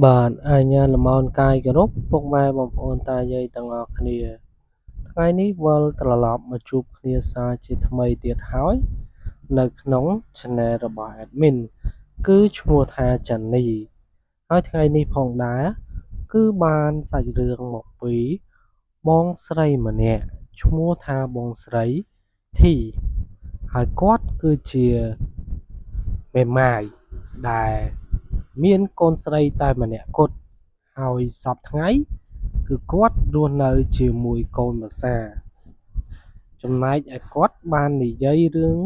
បាទអញ្ញាលំអរកាយគោរពពុកម៉ែបងប្អូនតាយាយទាំងអស់គ្នាថ្ងៃនេះវិលត្រឡប់មកជួបគ្នាសារជាថ្មីទៀតហើយនៅក្នុង Channel របស់ Admin គឺឈ្មោះថាចាន់នីហើយថ្ងៃនេះផងដែរគឺបានសាច់រឿងមកពីបងស្រីម្នាក់ឈ្មោះថាបងស្រីធីហើយគាត់គឺជាមេម៉ាយដែលមានកូនស្រីតែម្នាក់គត់ហើយសពថ្ងៃគឺគាត់រស់នៅជាមួយកូនប្រសាចំណែកឯគាត់បាននិយាយរឿង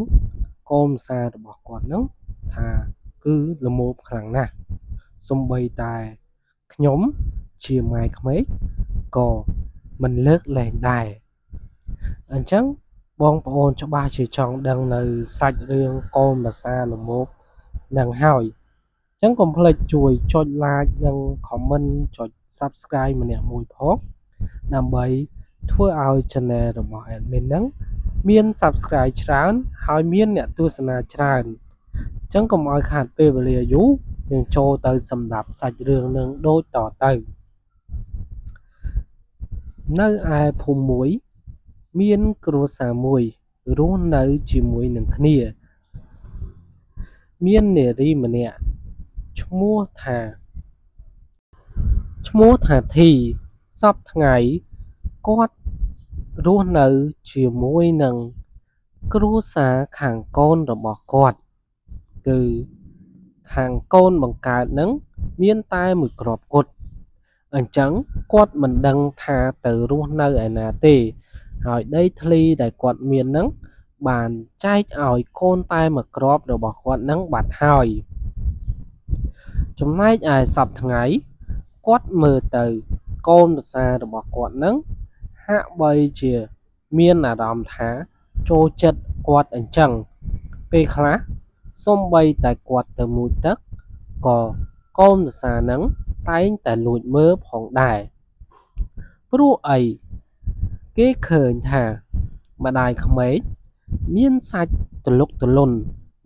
កូនប្រសារបស់គាត់ហ្នឹងថាគឺល្មមខ្លាំងណាស់សូម្បីតែខ្ញុំជាម៉ែក្មេកក៏មិនលើកលែងដែរអញ្ចឹងបងប្អូនច្បាស់ជាចង់ដឹងនៅសាច់រឿងកូនប្រសាល្មមនឹងហើយអញ្ចឹងកុំភ្លេចជួយចុច like និង comment ចុច subscribe ម្នាក់មួយផងដើម្បីធ្វើឲ្យ channel របស់ admin ហ្នឹងមាន subscribe ច្រើនហើយមានអ្នកទស្សនាច្រើនអញ្ចឹងកុំឲ្យខាតពេលវេលាយូរយើងចូលទៅសម្ដាប់សាច់រឿងនឹងដូចតទៅនៅឯភូមិមួយមានគ្រួសារមួយរស់នៅជាមួយនឹងគ្នាមាននារីម្នាក់ឈ្មោះថាធីសពថ្ងៃគាត់រស់នៅជាមួយនឹងគ្រួសារខាងកូនរបស់គាត់គឺខាងកូនបង្កើតនឹងមានតែមួយគ្រាប់គត់អញ្ចឹងគាត់មិនដឹងថាទៅរស់នៅឯណាទេហើយដីធ្លីដែលគាត់មាននឹងបានចែកឲ្យកូនតែមួយគ្រាប់របស់គាត់នឹងបាត់ហើយចំណែកឯសប្តាហ៍ថ្ងៃគាត់មើលទៅកូនប្រសាររបស់គាត់នឹងហាក់បីជាមានអារម្មណ៍ថាចូលចិត្តគាត់អញ្ចឹងពេលខ្លះសូម្បីតែគាត់ទៅមុជទឹកក៏កូនប្រសារនឹងតែងតែលួចមើលផងដែរព្រោះអីគេឃើញថាម្ដាយក្មេកមានសាច់ទលុកទលន់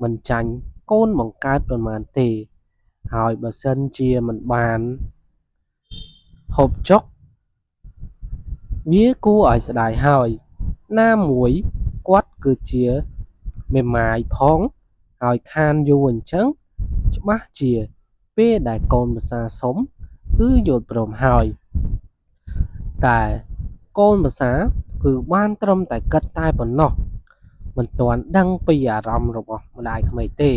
មិនចាញ់កូនបង្កើតប៉ុន្មានទេហើយបើសិនជាមិនបានហូបចុកវាគួរឲ្យស្ដាយហើយណាមួយគាត់គឺជាមេម៉ាយផងហើយខានយូរអញ្ចឹងច្បាស់ជាពេលដែលកូនប្រសាសុំគឺយល់ព្រមហើយតែកូនប្រសាគឺបានត្រឹមតែគិតតែប៉ុណ្ណោះមិនទាន់ដឹងពីអារម្មណ៍របស់ម្ដាយក្មេកទេ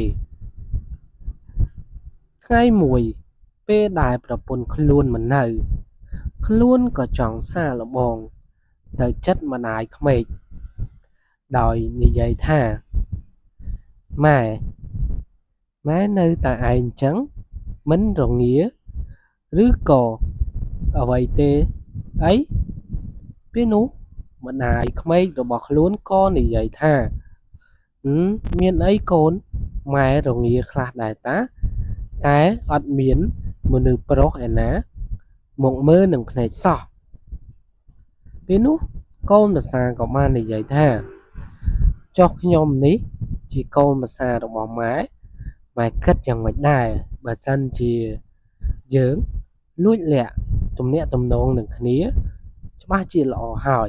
ថ្ងៃមួយពេលដែលប្រពន្ធខ្លួនមិននៅខ្លួនក៏ចង់សាកល្បងទៅចិត្តម្ដាយក្មេកដោយនិយាយថាម៉ែនៅតែឯងអញ្ចឹងមិនរងាឬក៏អ្វីទេអីពេលនោះម្ដាយក្មេករបស់ខ្លួនក៏និយាយថាមានអីកូនម៉ែរងាខ្លះដែរតាតែអត់មានមនុស្សប្រុសឯណាមកមើលនឹងភ្នែកសោះពេលនោះកូនប្រសាក៏បាននិយាយថាចុះខ្ញុំនេះជាកូនប្រសារបស់ម៉ែគិតយ៉ាងម៉េចដែរបើសិនជាយើងលួចលាក់ទំនាក់ទំនងនឹងគ្នាច្បាស់ជាល្អហើយ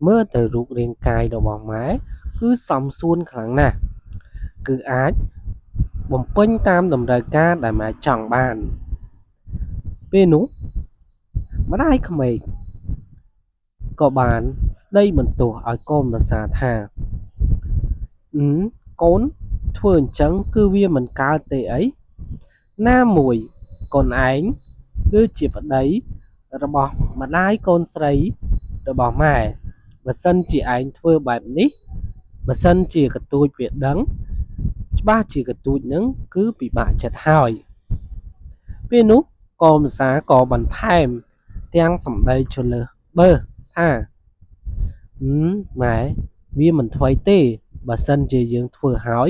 មើលទៅរូបរាងកាយរបស់ម៉ែគឺសមសួនខ្លាំងណាស់គឺអាចបំពេញតាមតម្រូវការដែលម៉ែចង់បានពេលនោះម្ដាយក្មេកក៏បានស្ដីបន្ទោសឲ្យកូនប្រសាថាកូនធ្វើអញ្ចឹងគឺវាមិនកើតទេអីណាមួយកូនឯងគឺជាប្តីរបស់ម្ដាយកូនស្រីរបស់ម៉ែបើសិនជាឯងធ្វើបែបនេះបើសិនជាកទួចវាដឹងច្បាស់ជាកទួចនឹងគឺពិបាកចិត្តហើយពេលនោះកូនប្រសាក៏បន្ថែមទាំងសម្ដីជ្រើសរើសថាម៉ែវាមិនថ្មីទេបើសិនជាយើងធ្វើហើយ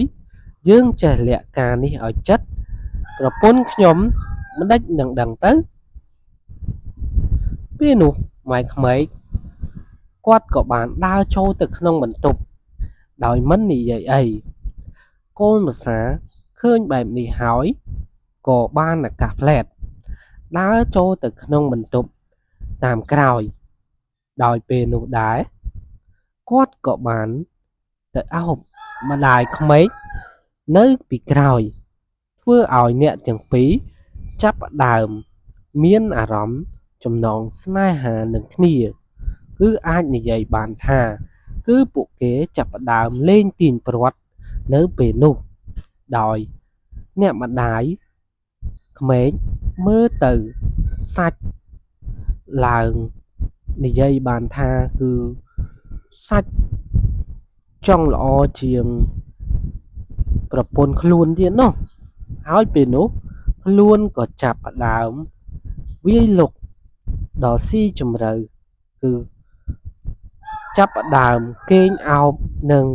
យើងចេះលាក់ការនេះឲ្យចិត្តប្រពន្ធខ្ញុំមិនដេចនឹងដឹងទៅពេលនោះម៉ែក្មេកគាត់ក៏បានដើរចូលទៅក្នុងបន្ទប់ដោយមិននិយាយអីកូនប្រសាឃើញបែបនេះហើយក៏បានអាកាសផ្លែត ដើរចូលទៅក្នុងបន្ទប់តាមក្រោយដោយពេលនោះដែរគាត់ក៏បានទៅអោបម្ដាយក្មេកនៅពីក្រោយធ្វើឲ្យអ្នកទាំងពីរចាប់ផ្ដើមមានអារម្មណ៍ចំណងស្នេហានឹងគ្នាគឺអាចនិយាយបានថាគឺពួកគេចាប់ផ្ដើមលេងទាញព្រ័ត្រនៅពេលនោះដោយអ្នកម្ដាយក្មេកមើលទៅសាច់ឡើងនិយាយបានថាគឺសាច់ចង់ល្អជាងប្រពន្ធខ្លួនទៀតនោះហើយពេលនោះខ្លួនក៏ចាប់ផ្ដើមវាយលុកដល់ស៊ីជម្រៅគឺចាប់ផ្ដើមគេងអោបនឹង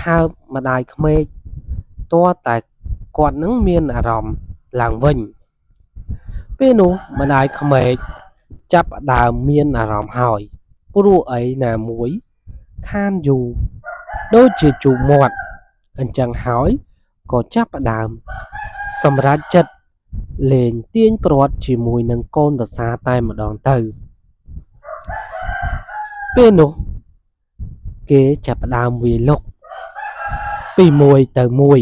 ថើបម្ដាយក្មេកទាល់តែគាត់នឹងមានអារម្មណ៍ឡើងវិញពេលនោះម្ដាយក្មេកចាប់ផ្ដើមមានអារម្មណ៍ហើយព្រោះអីណាមួយខានយូរដូចជាជូរមាត់អញ្ចឹងហើយក៏ចាប់ផ្ដើមសម្រេចចិត្តលេងទាញព្រ័ត្រជាមួយនឹងកូនប្រសាតែម្ដងទៅពេលនោះគេចាប់ផ្ដើមវាយលុកពីមួយទៅមួយ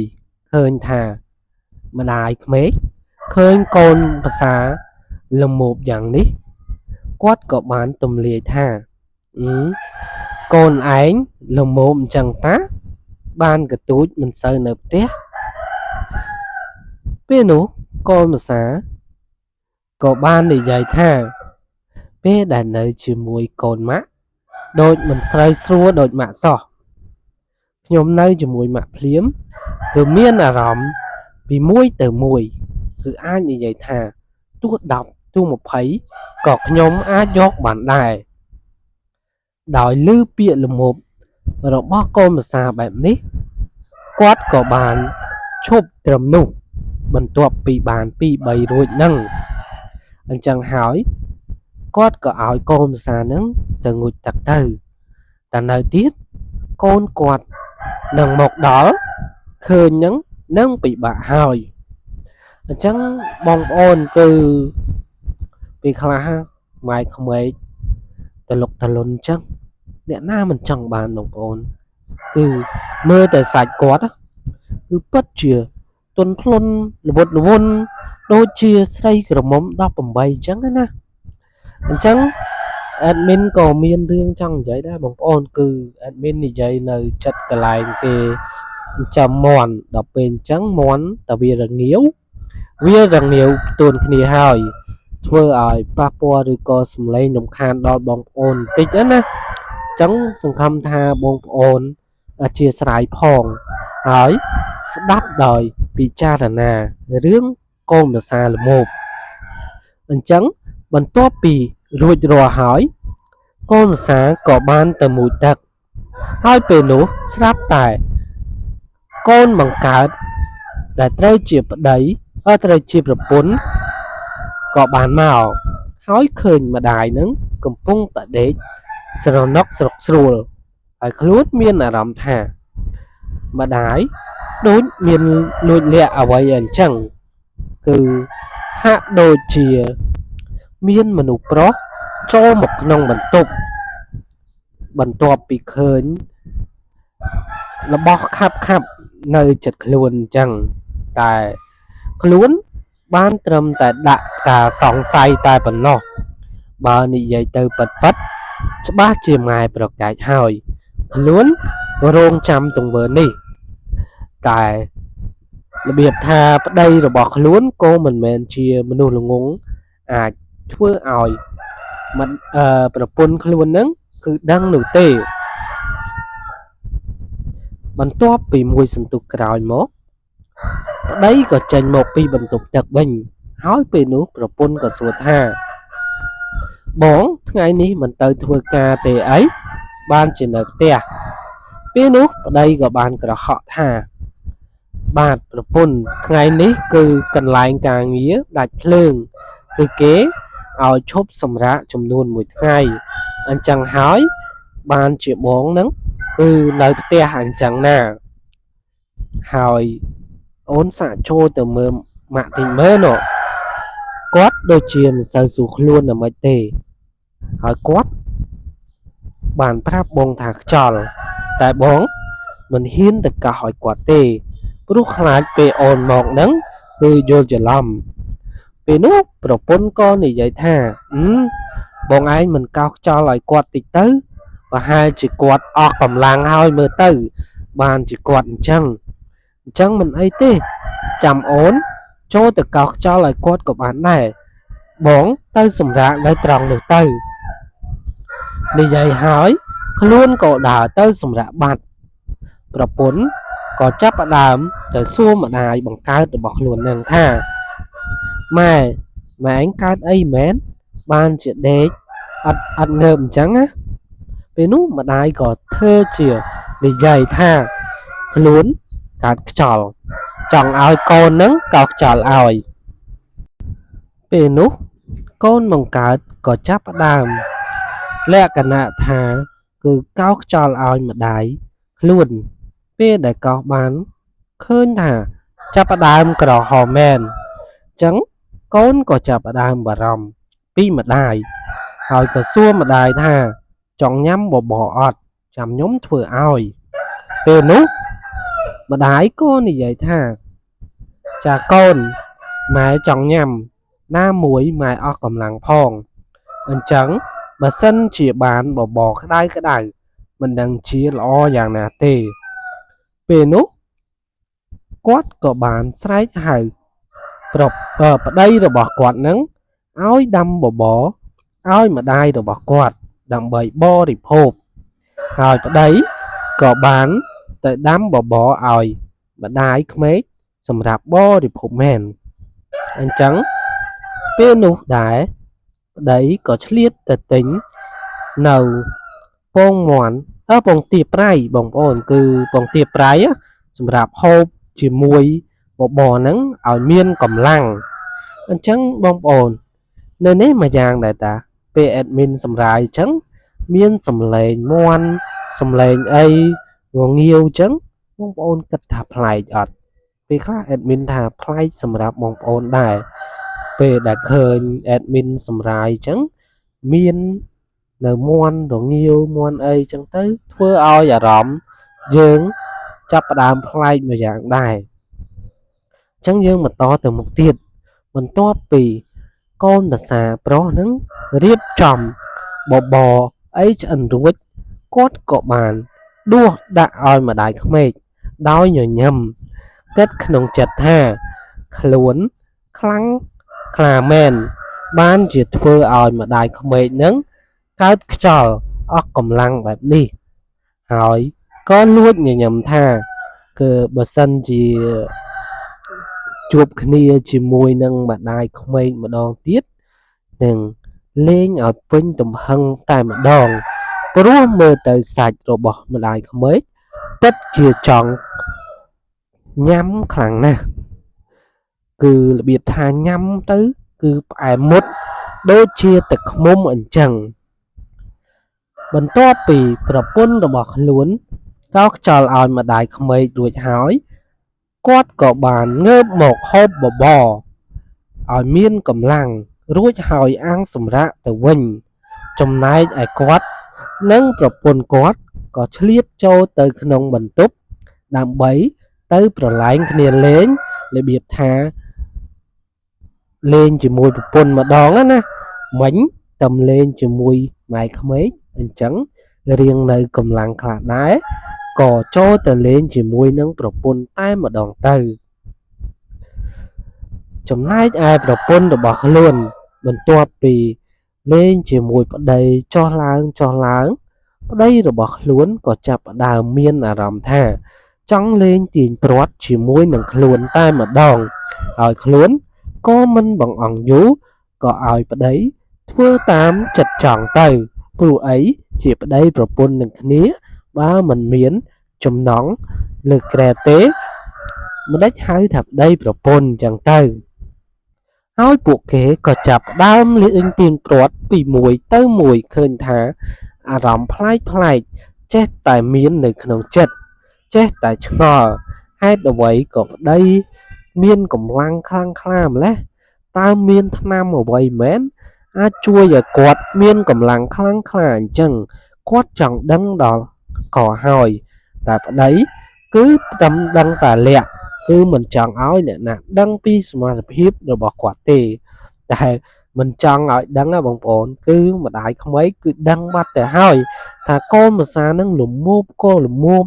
ឃើញថាម្ដាយក្មេកឃើញកូនប្រសាល្មោបយ៉ាងនេះគាត់ក៏បានទម្លាយថាកូនឯងល្មមអញ្ចឹងតាបានកទូចមិនសូវនៅផ្ទះពេលនោះកូនប្រសាក៏បាននិយាយថាពេលដែលនៅជាមួយកូនម៉ាក់ដូចមិនស្រីស្រួលដូចម៉ាក់សោះខ្ញុំនៅជាមួយម៉ាក់ភ្លាមគឺមានអារម្មណ៍ពីមួយទៅមួយគឺអាចនិយាយថាទោះ10ទោះ20ក៏ខ្ញុំអាចយកបានដែរដោយឮពាក្យល្មមរបស់កូនប្រសាបែបនេះគាត់ក៏បានឈប់ត្រឹមនោះបន្ទាប់ពីបាន2-3រួចហ្នឹងអញ្ចឹងហើយគាត់ក៏ឲ្យកូនប្រសាហ្នឹងទៅងូតទឹកទៅតែនៅទៀតកូនគាត់នឹងមកដល់ឃើញនឹងពិបាកហើយអញ្ចឹងបងប្អូនគឺពេលខ្លះម៉ែក្មេកតលុកតលុនអញ្ចឹងអ្នកណាមិនចង់បានបងប្អូនគឺមើលតែសាច់គាត់គឺពិតជាទន់ភ្លន់ល្វត់ល្វន់ដូចជាស្រីក្រមុំ18អញ្ចឹងណាអញ្ចឹងadmin ក៏មានរឿងចង់និយាយដែរបងប្អូនគឺ admin និយាយនៅចិត្តកន្លែងគេចាំមន់ដល់ពេលអញ្ចឹងមន់តែវារងាវផ្ទួនគ្នាហើយធ្វើឲ្យប៉ះពាល់ឬក៏សំឡេងរំខានដល់បងប្អូនបន្តិចណាអញ្ចឹងសង្ឃឹមថាបងប្អូនអធិស្ឋានផងហើយស្ដាប់ដោយពិចារណារឿងកូនប្រសាល្មោបអញ្ចឹងបន្ទាប់ពីរួចរាល់ហើយកូនប្រសាក៏បានទៅមួយទឹកហើយពេលនោះស្រាប់តែកូនបង្កើតដែលត្រូវជាប្តីត្រូវជាប្រពន្ធក៏បានមកហើយឃើញម្ដាយនឹងកំពុងតែដេកស្រណុកស្រុកស្រួលហើយខ្លួនមានអារម្មណ៍ថាម្ដាយដូចមានលួចលាក់អ្វីអញ្ចឹងគឺហាក់ដូចជាមានមនុស្សប្រុសចូលមកក្នុងបន្ទប់បន្ទាប់ពីឃើញរបស់ខាប់នៅចិត្តខ្លួនអញ្ចឹងតែខ្លួនបានត្រឹមតែដាក់ការសង្ស័យតែប៉ុណ្ណោះបើនិយាយទៅពិតច្បាស់ជាម៉ែប្រកែកហើយខ្លួនរងចាំទង្វើនេះតែរបៀបថាប្តីរបស់ខ្លួនក៏មិនមែនជាមនុស្សល្ងងអាចធ្វើឲ្យប្រពន្ធខ្លួននឹងគឺដឹងនោះទេបន្ទាប់ពីមួយសន្ទុះក្រោយមកប្តីក៏ចេញមកពីបន្ទប់ទឹកវិញហើយពេលនោះប្រពន្ធក៏សួរថាបងថ្ងៃនេះមិនទៅធ្វើការទេអីបានជានៅផ្ទះពេលនោះប្តីក៏បានក្រហកថាបាទប្រពន្ធថ្ងៃនេះគឺកន្លែងការងារដាច់ភ្លើងគឺគេឲ្យឈប់សម្រាកចំនួន1ថ្ងៃអញ្ចឹងហើយបានជាបងនឹងគឺនៅផ្ទះអញ្ចឹងណាហើយអូនសាកចូលទៅមើលម៉ាក់តិចមើលនោះ គាត់ដូចជាមិនសូវស្រួលខ្លួនណាមិនទេហើយគាត់បានប្រាប់បងថាខ្យល់តែបងមិនហ៊ានទៅកោះឲ្យគាត់ទេព្រោះខ្លាចពេលអូនមកនឹងគឺយល់ច្រឡំពេលនោះប្រពន្ធក៏និយាយថាបងឯងមិនកោសខ្យល់ឲ្យគាត់តិចទៅប្រហែលជាគាត់អស់កម្លាំងហើយមើលទៅបានជាគាត់អញ្ចឹងមិនអីទេចាំអូនចូលទៅកោសខ្យល់ឲ្យគាត់ក៏បានដែរបងទៅសម្រាកនៅត្រង់នោះទៅនិយាយហើយខ្លួនក៏ដើរទៅសម្រាកបាត់ប្រពន្ធក៏ចាប់ផ្ដើមទៅសួរម្ដាយបង្កើតរបស់ខ្លួននឹងថាម៉ែឯងកើតអីមែនបានជាដេកអត់ងើបអញ្ចឹងណាពេលនោះម្ដាយក៏ធ្វើជានិយាយថាខ្លួនកើតខ្យល់ចង់ឲ្យកូននឹងកោសខ្យល់ឲ្យពេលនោះកូនបង្កើតក៏ចាប់ផ្ដើមលក្ខណៈថាគឺកោសខ្យល់ឲ្យម្ដាយខ្លួនពេលដែលកោសបានឃើញថាចាប់ផ្ដើមក្រហមមែនចឹងកូនក៏ចាប់ផ្ដើមបារម្ភពីម្ដាយហើយក៏សួរម្ដាយថាចង់ញ៉ាំបបរអត់ចាំខ្ញុំធ្វើឲ្យពេលនោះម្ដាយក៏និយាយថាចាកូនម៉ែចង់ញ៉ាំណាមួយម៉ែអស់កម្លាំងផងអញ្ចឹងបើសិនជាបានបបរក្តៅមិនដឹងជាល្អយ៉ាងណាទេពេលនោះគាត់ក៏បានស្រែកហៅប្តីរបស់គាត់នឹងឲ្យដាំបបរឲ្យម្ដាយរបស់គាត់ដើម្បីបរិភោគហើយប្តីក៏បានទៅដាំបបរឲ្យម្ដាយក្មេកសម្រាប់បរិភោគមែនអញ្ចឹងពេលនោះដែរប្តីក៏ឆ្លៀតទៅទិញនៅពងមាន់ពងទាប្រៃបងប្អូនគឺពងទាប្រៃសម្រាប់ហូបជាមួយបបរហ្នឹងឲ្យមានកម្លាំងអញ្ចឹងបងប្អូននៅនេះមួយយ៉ាងដែរតាពេល admin សម្រាយអញ្ចឹងមានសំឡេងមាន់សំឡេងអីងងាវអញ្ចឹងបងប្អូនគិតថាប្លែកអត់ពេលខ្លះ admin ថាប្លែកសម្រាប់បងប្អូនដែរពេលដែលឃើញ admin សម្រាយអញ្ចឹងមាននៅមាន់រងាវមាន់អីអញ្ចឹងទៅធ្វើឲ្យអារម្មណ៍យើងចាប់ផ្ដើមប្លែកមួយយ៉ាងដែរអញ្ចឹងយើងបន្តទៅមុខទៀតបន្ទាប់ពីកូនប្រសាប្រុសនឹងរៀបចំបបរអីឆ្អិនរួចគាត់ក៏បានដួសដាក់ឲ្យម្ដាយក្មេកដោយញញឹមគិតក្នុងចិត្តថាខ្លួនខ្លាំងខ្លាមែនបានជាធ្វើឲ្យម្ដាយក្មេកនឹងកើតខ្យល់អស់កម្លាំងបែបនេះហើយក៏លួចញញឹមថាគឺបើសិនជាជួបគ្នាជាមួយនឹងម្ដាយក្មេកម្ដងទៀតនឹងលេងឲ្យពេញទំហឹងតែម្ដងព្រោះមើលទៅសាច់របស់ម្ដាយក្មេកពិតជាចង់ញ៉ាំខ្លាំងណាស់គឺរបៀបថាញ៉ាំទៅគឺផ្អែមមុតដូចជាទឹកឃ្មុំអញ្ចឹងបន្ទាប់ពីប្រពន្ធរបស់ខ្លួនកោសខ្យល់ឲ្យម្ដាយក្មេករួចហើយគាត់ក៏បានងើបមកហូបបបរឲ្យមានកម្លាំងរួចហើយអាំងសម្រាកទៅវិញចំណែកឯគាត់និងប្រពន្ធគាត់ក៏ឆ្លៀតចូលទៅក្នុងបន្ទប់ដើម្បីទៅប្រឡែងគ្នាលេងរបៀបថាលេងជាមួយប្រពន្ធម្ដងណាមិញតំលេងជាមួយម៉ែក្មេកអញ្ចឹងរៀងនៅកម្លាំងខ្លះដែរក៏ចូលទៅលេងជាមួយនឹងប្រពន្ធតែម្ដងទៅចំណែកឯប្រពន្ធរបស់ខ្លួនបន្ទាប់ពីលេងជាមួយប្តីចុះឡើងប្តីរបស់ខ្លួនក៏ចាប់ផ្ដើមមានអារម្មណ៍ថាចង់លេងទាញព្រ័ត្រជាមួយនឹងខ្លួនតែម្ដងហើយខ្លួនក៏មិនបង្អង់យូរក៏ឲ្យប្តីធ្វើតាមចិត្តចង់ទៅព្រោះអីជាប្តីប្រពន្ធនឹងគ្នាបើមិនមានចំណងលើក្រែទេមិនដេចហៅថាប្តីប្រពន្ធអញ្ចឹងទៅហើយពួកគេក៏ចាប់ផ្ដើមលេងទាញព្រ័ត្រពីមួយទៅមួយឃើញថាអារម្មណ៍ប្លែកចេះតែមាននៅក្នុងចិត្តចេះតែឆ្ងល់ហេតុអ្វីក៏ប្តីមានកម្លាំងខ្លាំងក្លាម្ល៉េះ តើមានថ្នាំអ្វីមែនអាចជួយឲ្យគាត់មានកម្លាំងខ្លាំងក្លាអញ្ចឹងគាត់ចង់ដឹងដល់ក៏ហើយតែប្តីគឺត្រឹមដឹងតែលាក់គឺមិនចង់ឲ្យអ្នកណាដឹងពីសមត្ថភាពរបស់គាត់ទេតែមិនចង់ឲ្យដឹងណាបងប្អូនគឺម្ដាយក្មេកគឺដឹងបាត់ទៅហើយថាកូនប្រសានឹងលមោបក៏លមោប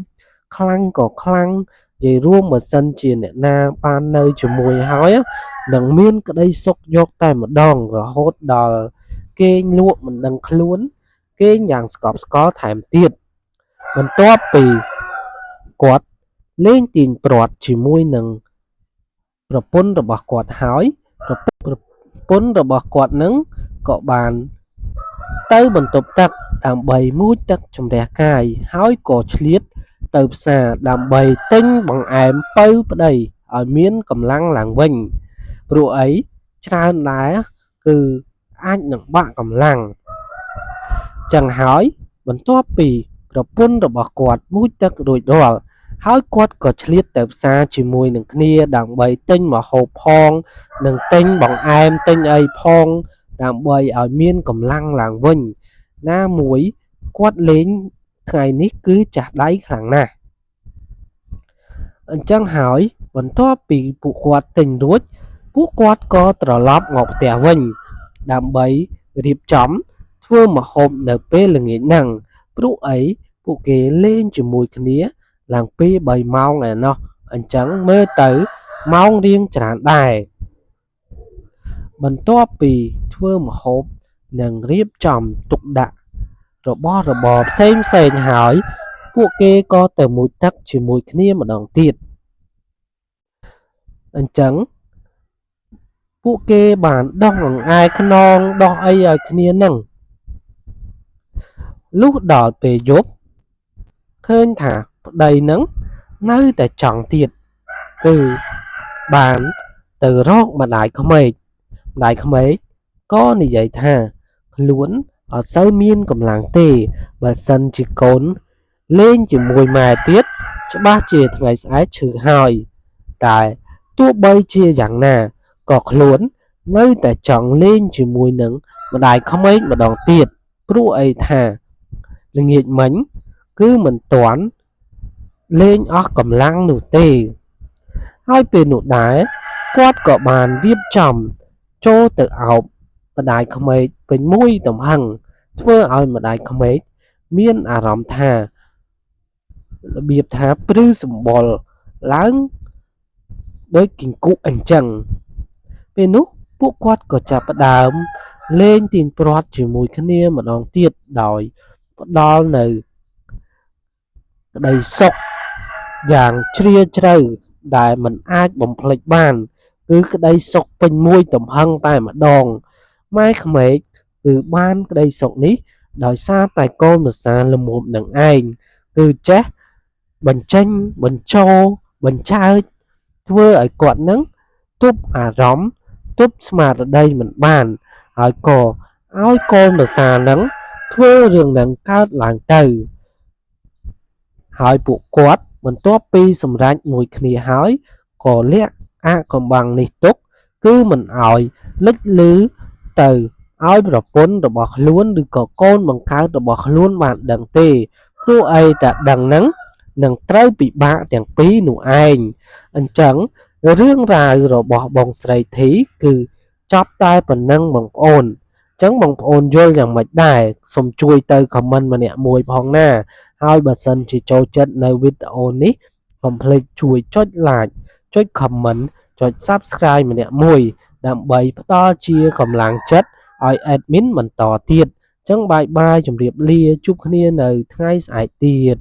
ខ្លាំងក៏ខ្លាំងនិយាយរួមបើសិនជាអ្នកណាបាននៅជាមួយហើយនឹងមានក្តីសុខយកតែម្ដងរហូតដល់គេងលក់មិនដឹងខ្លួនគេងយ៉ាងស្កប់ស្កល់ថែមទៀតបន្ទាប់ពីគាត់លេងទាញព្រ័ត្រជាមួយនឹងប្រពន្ធរបស់គាត់ហើយប្រពន្ធរបស់គាត់នឹងក៏បានទៅបន្ទប់ទឹកដើម្បីងូតទឹកជម្រះកាយហើយក៏ឆ្លៀតទៅផ្សារដើម្បីទិញបង្អែមពៅប្តីឲ្យមានកម្លាំងឡើងវិញព្រោះអីច្រើនដែរគឺអាចនឹងបាក់កម្លាំងចឹងហើយបន្ទាប់ពីប្រពន្ធរបស់គាត់ងូតទឹករួចរាល់ហើយគាត់ក៏ឆ្លៀតទៅផ្សារជាមួយនឹងគ្នាដើម្បីទិញម្ហូបផងនិងទិញបង្អែមទិញអីផងដើម្បីឲ្យមានកម្លាំងឡើងវិញណាមួយគាត់លេងថ្ងៃនេះគឺចាស់ដៃខ្លាំងណាស់អញ្ចឹងហើយបន្ទាប់ពីពួកគាត់ទិញរួចពួកគាត់ក៏ត្រឡប់មកផ្ទះវិញដើម្បីរៀបចំធ្វើម្ហូបនៅពេលល្ងាចហ្នឹងព្រោះអីពួកគេលេងជាមួយគ្នាឡើង2 3ម៉ោងឯណោះអញ្ចឹងមើលទៅម៉ោងរៀងច្រើនដែរបន្ទាប់ពីធ្វើម្ហូបនិងរៀបចំទុកដាក់របស់របរផ្សេងហើយពួកគេក៏ទៅមុជទឹកជាមួយគ្នាម្ដងទៀតអញ្ចឹងពួកគេបានដោះអង្អែខ្នងដោះអីឲ្យគ្នានឹងលុះដល់ពេលយប់ឃើញថាប្តីនឹងនៅតែចង់ទៀតគឺបានទៅរកម្ដាយក្មេកម្ដាយក្មេកក៏និយាយថាខ្លួនអត់សូវមានកម្លាំងទេបើសិនជាកូនលេងជាមួយម៉ែទៀតច្បាស់ជាថ្ងៃស្អែកឈឺហើយតែទោះបីជាយ៉ាងណាក៏ខ្លួននៅតែចង់លេងជាមួយនឹងម្ដាយក្មេកម្ដងទៀតព្រោះអីថាល្ងាចមិញគឺមិនទាន់លេងអស់កម្លាំងនោះទេហើយពេលនោះដែរគាត់ក៏បានរៀបចំចូលទៅអោបម្ដាយក្មេកពេញមួយទំហឹងធ្វើឲ្យម្ដាយក្មេកមានអារម្មណ៍ថារបៀបថាព្រឺសម្បុរឡើងដូចគីង្គក់អញ្ចឹងពេលនោះពួកគាត់ក៏ចាប់ផ្ដើមលេងទាញព្រ័ត្រជាមួយគ្នាម្ដងទៀតដោយផ្ដល់នៅក្តីសុខយ៉ាងជ្រាលជ្រៅដែលមិនអាចបំភ្លេចបានគឺក្តីសុខពេញមួយទំហឹងតែម្ដងម៉ែក្មេកគឺបានក្តីសុខនេះដោយសារតែកូនប្រសាល្មមនឹងឯងគឺចេះបញ្ចេញបញ្ចូលបញ្ចើចធ្វើឲ្យគាត់នឹងទប់អារម្មណ៍ទប់ស្មារតីមិនបានហើយក៏ឲ្យកូនប្រសានឹងធ្វើរឿងនឹងកើតឡើងទៅហើយពួកគាត់បន្ទាប់ពីសម្រេចមួយគ្នាហើយក៏លាក់អាថ៌កំបាំងនេះទុកគឺមិនឲ្យលេចលឺទៅឲ្យប្រពន្ធរបស់ខ្លួនឬក៏កូនបង្កើតរបស់ខ្លួនបានដឹងទេព្រោះអីតែដឹងហ្នឹងនឹងត្រូវពិបាកទាំងពីរនោះឯងអញ្ចឹងរឿងរ៉ាវរបស់បងស្រីធីគឺចប់តែប៉ុណ្្នឹងបងប្អូនអញ្ចឹងបងប្អូនយល់យ៉ាងម៉េចដែរសូមជួយទៅខមមិនម្នាក់មួយផងណាហើយបើសិនជាចូលចិត្តនៅវីដេអូនេះកុំភ្លេចជួយចុច like ចុច comment ចុច subscribe ម្នាក់មួយដើម្បីផ្ដល់ជាកម្លាំងចិត្តឲ្យ admin បន្តទៀតអញ្ចឹងបាយបាយជម្រាបលាជួបគ្នានៅថ្ងៃស្អែកទៀត